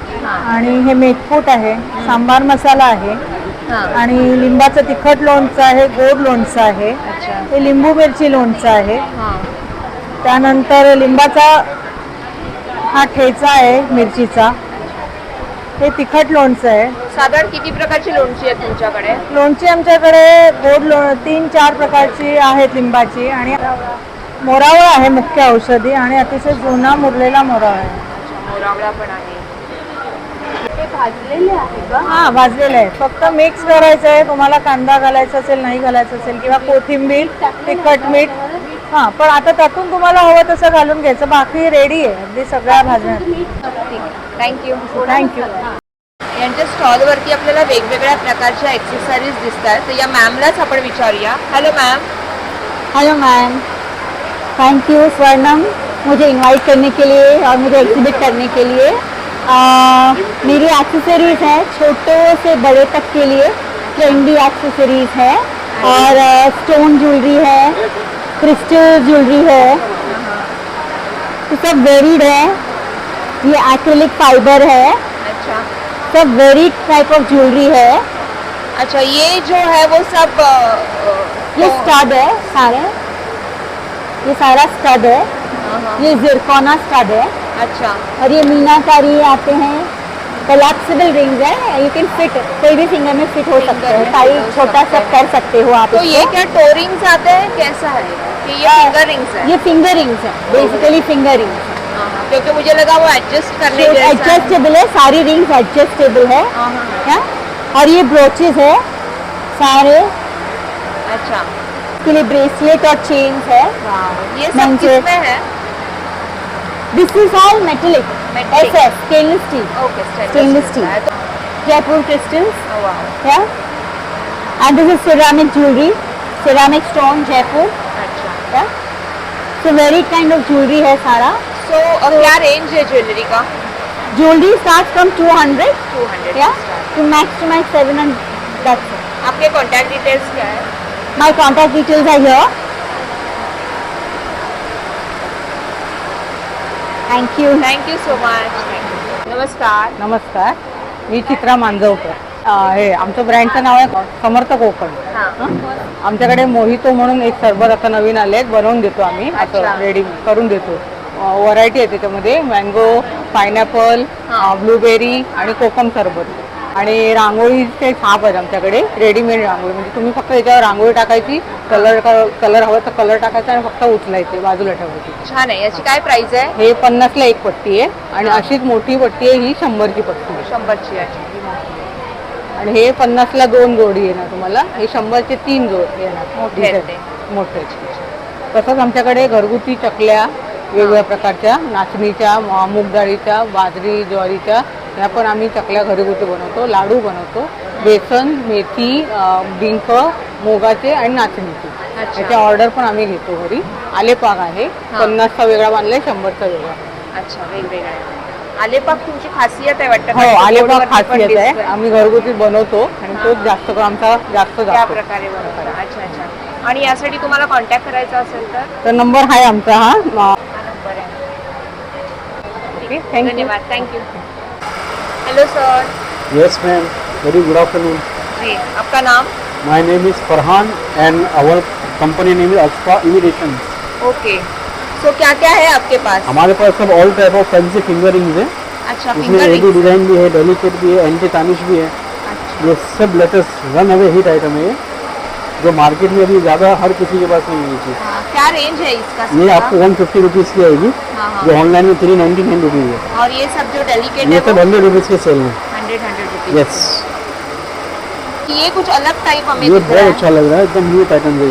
आणि हे मेथकूट आहे, सांबार मसाला आहे हाँ. आणि लिंबाचं तिखट लोणचं आहे, गोड लोणचं आहे, अच्छा. हे लिंबू मिरची लोणचं आहे. हाँ. त्यानंतर लिंबाचा हा ठेचा आहे मिरचीचा, हे तिखट लोणचं आहे. साधारण किती प्रकारची लोणची आहेत तुमच्याकडे? लोणची आमच्याकडे गोड 3-4 प्रकारची आहेत लिंबाची, आणि मोरावळा आहे मुख्य औषधी, आणि अतिशय जुना मुरलेला मोरावळा आहे. अच्छा, मोरावळा पण आहे. भाजलेले आहे का? हा, भाजलेलं आहे. फक्त मिक्स करायचं आहे. तुम्हाला कांदा घालायचा असेल, नाही घालायचं असेल, किंवा कोथिंबीर, तिखट, मीठ, हां, पण आता त्यातून तुम्हाला हवं तसं घालून घ्यायचं. बाकी रेडी आहे अगदी सगळ्या भाज्या. थँक्यू. थँक्यू. यांच्या स्टॉलवरती आपल्याला वेगवेगळ्या प्रकारच्या एक्सेसरीज दिसत आहेत, तर या मॅमलाच आपण विचारूया. Hello ma'am. Hello ma'am, thank you Swarnam मुझे इनवाइट करने के लिए और मुझे एग्जिबिट करने के लिए. मेरी एक्सेसरीज है छोटे से बड़े तक के लिए, ट्रेंडी एक्सेसरीज है, और स्टोन ज्वेलरी है, क्रिस्टल ज्वेलरी है, तो सब वेरीड है. ये एक्रिलिक फाइबर है, अच्छा. सब वेरीड टाइप ऑफ ज्वेलरी है. अच्छा, ये जो है वो सब ये स्टड है सारे, ये सारा स्टड है. ये जिरकोना स्टड है. अच्छा. और ये मीनाकारी आते हैं, कोलैप्सिबल रिंग्स है, यू कैन फिट, कोई भी फिंगर में फिट हो सकते हैं, साइज छोटा सा कर सकते हो आप तो ये इसको। क्या टो रिंग्स आते हैं, कैसा है कि ये फिंगर रिंग्स है? ये फिंगर रिंग्स है, बेसिकली फिंगर रिंग्स क्योंकि मुझे लगा वो एडजस्ट करने जैसा है। एडजस्टेबल है, सारी रिंग्स एडजस्टेबल है क्या? और ये ब्रोचेस है सारे, अच्छा, इसके लिए ब्रेसलेट और चेन्स है। ये सब मंचे। किसमें है? This is all metallic, Metallic. SS stainless steel, okay, Stainless steel. Jaipur crystals वाह, yeah, and this is ceramic jewelry, ceramic stone Jaipur, अच्छा। yeah, so very kind of jewelry है सारा। सो क्या रेंज है ज्वेलरी का? Jewelry starts from 200 200 yeah to max 700, that's it. आपके contact details क्या है? My contact details are here. Thank you. Thank you so much. नमस्कार. नमस्कार, मी चित्रा मांजवकर. हे आमचं ब्रँडचं नाव आहे समर्थ कोकण. हां, आमच्याकडे मोहितो म्हणून एक सरबत आता नवीन आले, बनवून देतो आम्ही, अच्छा. असं रेडी करून देतो. व्हरायटी आहे त्याच्यामध्ये, मँगो, पायनॅपल, ब्लूबेरी आणि कोकम सरबत. आणि रांगोळीचे छाप आहेत आमच्याकडे, रेडीमेड रांगोळी, म्हणजे तुम्ही फक्त याच्यावर रांगोळी टाकायची, कलर हवं तर कलर टाकायचा आणि फक्त उचलायचे, बाजूला ठेवायची. छान आहे. याची काय प्राइस आहे? हे 50ला एक पट्टी आहे आणि अशीच मोठी पट्टी आहे ही 100ची पट्टी आहे. 100ची आहे. आणि हे 50ला 2 जोडी येणार तुम्हाला, हे 100चे 3 जोड येणार. मोठे आहेत ते. मोठे. तसंच आमच्याकडे घरगुती चकल्या वेगवेगळ्या प्रकारच्या, नाचणीच्या, मूग डाळीच्या, बाजरी, ज्वारीच्या, ह्या पण आम्ही चकल्या घरगुती बनवतो. लाडू बनवतो, बेसन, मेथी, डिंक, मुगाचे आणि नाचणीचे. अच्छा. याची ऑर्डर पण आम्ही घेतो घरी. आलेपाक आहे, 50चा वेगळा बांधलाय, 100चा वेगळा. अच्छा, वेगवेगळे. आलेपाक तुमची खासियत आहे वाटतं? हो, कारण आलेपाक बोर्डवरती पण खासियत आहे, दिसतंय. आम्ही घरगुती बनवतो आणि तोच जास्त करून आमचा जास्त त्या जातो. प्रकारे बनवता. अच्छा अच्छा. आणि यासाठी तुम्हाला कॉन्टॅक्ट करायचा असेल तर नंबर आहे आमचा हा. हा नंबर आहे. Okay, thank you. धन्यवाद. Thank you. Hello sir. Yes, ma'am. Very good afternoon. जी, आपका नाम? My name is Farhan and our company name is Asfa Imitations. Okay. So क्या क्या है आपके पास? हमारे pass sub all type of fancy finger rings है. अच्छा, इसमें फिंगर एडी डिजाइन भी है, डेलिकेट भी है, एंटी तानिश भी है. ये सब latest run away hit item है, जो मार्केट में अभी ज़्यादा हर किसी के पास नहीं है ये चीज़. क्या रेंज है इसका? ये सबका? आपको 150 रुपीज़ की आएगी, हाँ हाँ. जो ऑनलाइन में 399 रुपीज़ है. और ये सब जो डेलिकेट ये है सब वो 100 रुपीज़ के सेल में. 100 रुपीज. यस, ये कुछ अलग टाइप हमें ये दिख रहा बहुत है. अच्छा लग रहा है, एकदम न्यू पैटर्न है.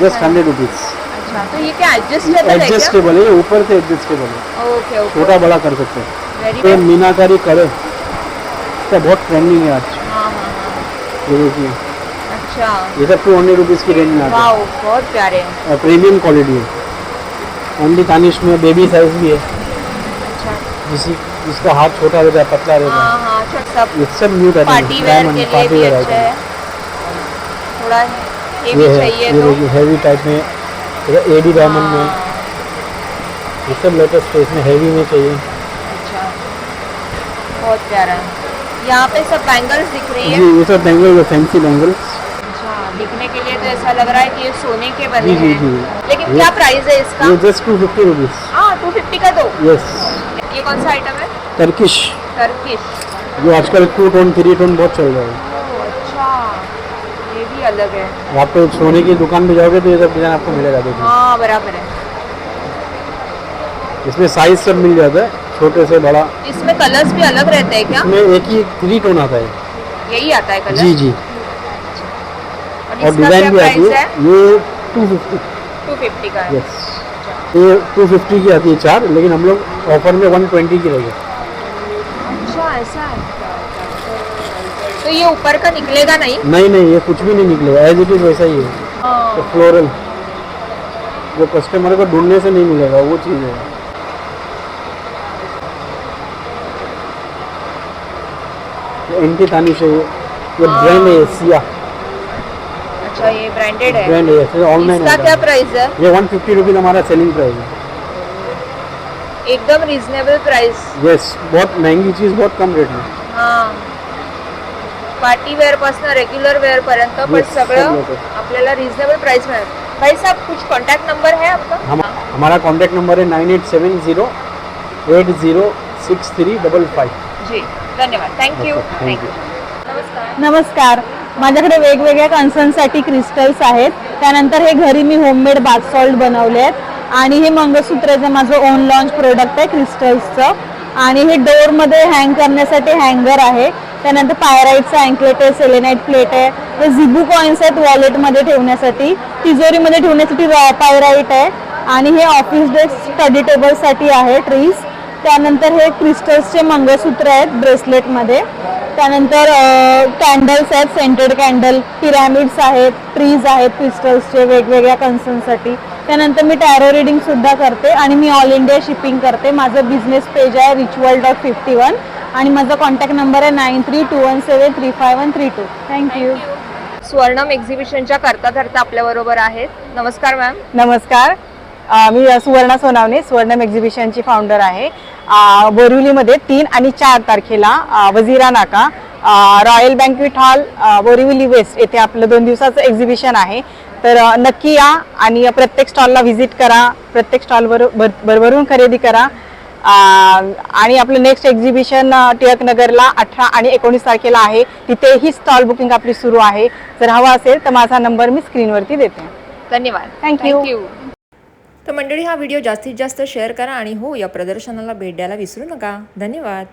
Just 100 rupees. अच्छा, तो ये क्या एडजस्टेबल है क्या? एडजस्टेबल है, ये ऊपर से एडजस्टेबल है, ओके ओके. छोटा बड़ा कर सकते हैं. वेरी ये मीनाकारी कड़े, इसका बहुत ट्रेंडिंग है आज. हाँ हाँ हाँ. ये देखिए, अच्छा, ये सब 200 रुपीज़ की रेंज में आता वाओ, बहुत प्यारे हैं. है. प्रीमियम क्वालिटी है. एंडी तानिश में बेबी साइज भी है, अच्छा. जिसका हाथ छोटा रहता है, पतला रहता हाँ हाँ. अच्छा, सब है. ये सब न्यू पैटर्न पार्टी है, वेयर डायमंड के लिए पार्टी भी वेयर अच्छे आइटम. है. थोड़ा ये ये भी है, चाहिए ये तो. देखिए हैवी टाइप में, ये एडी डायमंड में, हाँ, ये सब लेटेस्ट है. इसमें हैवी में चाहिए. अच्छा, बहुत प्यारा है. यहाँ पे सब बैंगल्स दिख रही है. जी, ये सब बैंगल है, फैंसी बैंगल्स. अच्छा, दिखने के लिए तो ऐसा लग रहा है कि ये सोने के बने जी, जी, हैं. जी. लेकिन ये- क्या प्राइस है इसका? ये जस्ट 250 रुपीज़. हाँ, 250 का दो. यस. ये कौन सा आइटम है? Turkish, Turkish. जो आजकल 2 टोन 3 टोन बहुत चल रहा है. ओह, अच्छा, ये भी अलग है. आप तो सोने की दुकान पे जाओगे तो ये सब डिजाइन आपको मिलेगा. देखिए, हाँ, बराबर है. इसमें साइज सब मिल जाता है, छोटे से बड़ा. इसमें कलर्स भी अलग रहते हैं क्या? इसमें एक ही 3 टोन आता है. यही आता है कलर? जी जी. और और इसका डिजाइन क्या भी आती प्राइस है. है? ये 250. 250 का है. यस, ये 250 की आती है 4, लेकिन हम लोग ऑफर में 120 की रहेगी. अच्छा, ऐसा है. तो ये ऊपर का निकलेगा नहीं? नहीं नहीं, ये कुछ भी नहीं निकलेगा, एज इट इज वैसा ही है. हाँ. तो फ्लोरल जो कस्टमर को ढूंढने से नहीं मिलेगा, वो चीज़ है. एंटी तानिश है, ये ब्रांड है, सिया अच्छा, ये ब्रांडेड है. ब्रांड है, ऑनलाइन इसका क्या प्राइस है? ये 150 रुपीज़ हमारा सेलिंग प्राइस है. एकदम रिजनेबल प्राइस. यस, बहुत महंगी चीज़ बहुत कम रेट में. हां. पार्टी वेअर पासून रेग्युलर वेअर पर्यंत पण Yes, सब सगळं मिळतं. आपल्याला रिजनेबल प्राइस में. भाई साहब, कुछ कांटेक्ट नंबर है आपका? हमारा कॉन्टैक्ट नंबर है 9870 806355. जी. धन्यवाद. थँक्यू. थँक्यू. नमस्कार. माझ्याकडे वेगवेगळ्या कन्सर्नसाठी क्रिस्टल्स आहेत. त्यानंतर हे घरी मी होममेड बाथ सॉल्ट बनवले आहेत आणि हे मंगळसूत्राचं माझं ओन लॉन्च प्रोडक्ट आहे क्रिस्टल्सचं. आणि हे डोअरमध्ये हँग करण्यासाठी हँगर आहे. त्यानंतर पायराईटचं अँकलेट आहे, सेलेनाईट प्लेट आहे. हे झिबू कॉईन्स आहेत वॉलेटमध्ये ठेवण्यासाठी, तिजोरीमध्ये ठेवण्यासाठी पायराईट आहे. आणि हे ऑफिस डेस्क स्टडी टेबलसाठी आहे ट्रीज. त्यानंतर हे क्रिस्टल्सचे मंगळसूत्र आहेत ब्रेसलेटमध्ये. त्यानंतर कॅन्डल्स आहेत, सेंटेड कॅन्डल, पिरॅमिड्स आहेत, ट्रीज आहेत क्रिस्टल्सचे वेगवेगळ्या कन्सर्नसाठी. त्यानंतर मी टॅरो रिडिंग सुद्धा करते आणि मी ऑल इंडिया शिपिंग करते. माझं बिझनेस पेज आहे ritual.51 आणि माझा कॉन्टॅक्ट नंबर आहे 9321735132. थँक्यू. स्वर्णम एक्झिबिशनच्या करता धरता आपल्याबरोबर आहेत. नमस्कार मॅम. नमस्कार. मी सुवर्णा सोनावणे, स्वर्णम एक्झिबिशनची फाउंडर आहे. बोरिवलीमध्ये 3 आणि 4 तारखेला Vajira Naka royal banquet hall Borivali west येथे आपलं 2 दिवसाचं एक्झिबिशन आहे. तर नक्की या आणि प्रत्येक स्टॉलला व्हिजिट करा, प्रत्येक स्टॉलवर भरभरून खरेदी करा. आणि आपलं नेक्स्ट एक्झिबिशन टिळकनगरला 18 आणि 19 तारखेला आहे. तिथेही स्टॉल बुकिंग आपली सुरू आहे. जर हवा असेल तर माझा नंबर मी स्क्रीनवरती देते. धन्यवाद. थँक्यू. तर मंडळी, हा व्हिडिओ जास्तीत जास्त शेअर करा आणि हो, या प्रदर्शनाला भेट द्यायला विसरू नका. धन्यवाद.